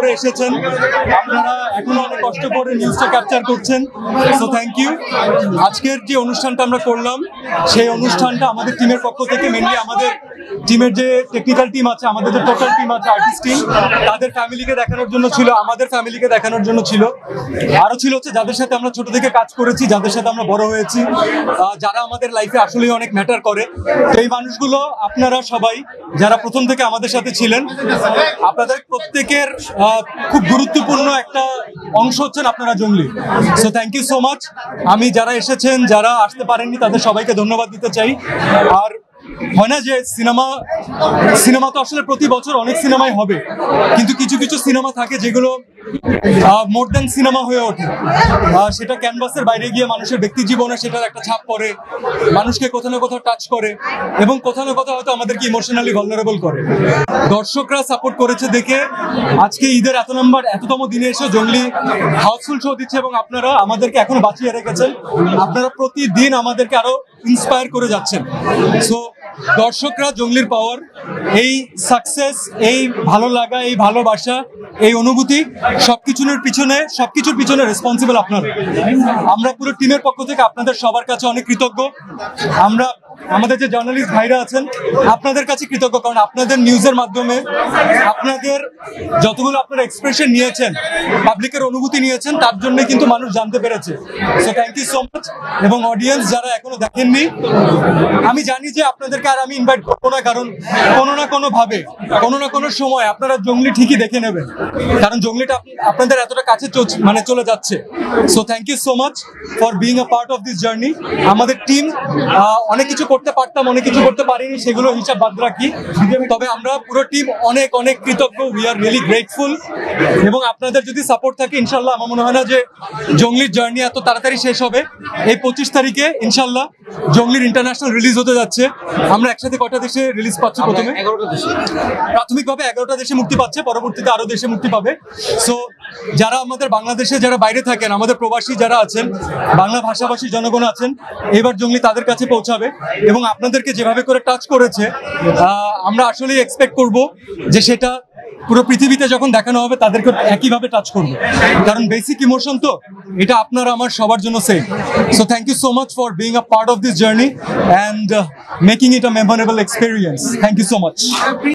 করে এসেছেন, আপনারা এখনো অনেক কষ্ট করে নিউজটা ক্যাপচার করছেন, সো থ্যাংক ইউ। আজকের যে অনুষ্ঠানটা আমরা করলাম সেই অনুষ্ঠানটা আমাদের টিমের পক্ষ থেকে, মেনলি আমাদের টিমের যে টেকনিক্যাল টিম আছে, আমাদের যে টোটাল টিম আছে, আর্টিস্ট টিম, তাদের ফ্যামিলিকে দেখানোর জন্য ছিল, আমাদের ফ্যামিলিকে দেখানোর জন্য ছিল, আরো ছিল হচ্ছে যাদের সাথে আমরা ছোট থেকে কাজ করেছি, যাদের সাথে আমরা বড় হয়েছি, যারা আমাদের লাইফে আসলেই অনেক ম্যাটার করে। তো এই মানুষগুলো আপনারা সবাই যারা প্রথম থেকে আমাদের সাথে ছিলেন, আপনাদের প্রত্যেকের খুব গুরুত্বপূর্ণ একটা অংশ হচ্ছেন আপনারা জঙ্গলি। So thank you so much. আমি যারা এসেছেন, যারা আসতে পারেননি, তাদের সবাইকে ধন্যবাদ দিতে চাই। আর হয় না যে সিনেমা তো আসলে প্রতি বছর অনেক সিনেমাই হবে, কিন্তু কিছু কিছু সিনেমা থাকে যেগুলো মোর দ্যান সিনেমা হয়ে ওঠে। সেটা ক্যানভাসের বাইরে গিয়ে মানুষের ব্যক্তি জীবনে সেটার একটা ছাপ পড়ে, মানুষকে কোথাও না কোথাও টাচ করে, এবং কোথাও না কোথাও হয়তো আমাদেরকে ইমোশনালি ভালনারেবল করে। দর্শকরা সাপোর্ট করেছে দেখে আজকে ঈদের এততম দিনে এসে জঙ্গলি হাউসফুল শো দিচ্ছে, এবং আপনারা আমাদেরকে এখনো বাঁচিয়ে রেখেছেন। আপনারা প্রতিদিন আমাদেরকে আরো ইন্সপায়ার করে যাচ্ছেন। সো দর্শকরা, জঙ্গলির পাওয়ার, এই সাকসেস, এই ভালো লাগা, এই ভালোবাসা, এই অনুভূতি, সবকিছুর পিছনে রেসপন্সিবল আপনারা। আমরা পুরো টিমের পক্ষ থেকে আপনাদের সবার কাছে অনেক কৃতজ্ঞ। আমরা আমাদের যে জার্নালিস্ট ভাইরা আছেন, আপনাদের কাছে কৃতজ্ঞ, কারণ আপনাদের নিউজের মাধ্যমে আপনাদের যতগুলো আপনারা এক্সপ্রেশন নিয়েছেন, পাবলিকের অনুভূতি নিয়েছেন, তার জন্য কিন্তু মানুষ জানতে পেরেছে। So thank you so much. এবং অডিয়েন্স যারা এখনো দেখেননি, আমি জানি যে আপনাদেরকে আর আমি ইনভাইট করবো না, কারণ কোনো না কোনো ভাবে, কোনো না কোনো সময় আপনারা জঙ্গলি ঠিকই দেখে নেবেন, কারণ জঙ্গলিটা আপনাদের এতটা কাছে চলে যাচ্ছে। So thank you so much for being a part of this journey. আমাদের টিম অনেক কিছু করতে পারতাম, অনেক কিছু করতে পারিনি, সেগুলো হিসাব বাদ রাখি, তবে আমরা পুরো টিম অনেক অনেক কৃতজ্ঞ। We are really grateful. এবং আপনাদের যদি সাপোর্ট থাকে, ইনশাল্লাহ আমার মনে হয় না যে জঙ্গলির জার্নি এত তাড়াতাড়ি শেষ হবে। এই 25 তারিখে ইনশাল্লাহ জঙ্গলির ইন্টারন্যাশনাল রিলিজ হতে যাচ্ছে। আমরা একসাথে কটা দেশে রিলিজ পাচ্ছি? প্রথমে 11টা দেশে, প্রাথমিকভাবে 11টা দেশে মুক্তি পাচ্ছে, পরবর্তীতে আরো দেশে মুক্তি পাবে। সো যারা আমাদের বাংলাদেশে যারা বাইরে থাকেন, আমাদের প্রবাসী যারা আছেন, বাংলা ভাষাভাষী জনগণ আছেন, এবার জঙ্গলি তাদের কাছে পৌঁছাবে। এবং আপনাদেরকে যেভাবে করে টাচ করেছে, আমরা আসলে এক্সপেক্ট করব যে সেটা পুরো পৃথিবীতে যখন দেখানো হবে তাদেরকে একইভাবে টাচ করবে, কারণ বেসিক ইমোশন তো এটা আপনারা আমার সবার জন্য same. So thank you so much for being a part of this journey and making it a memorable experience. Thank you so much.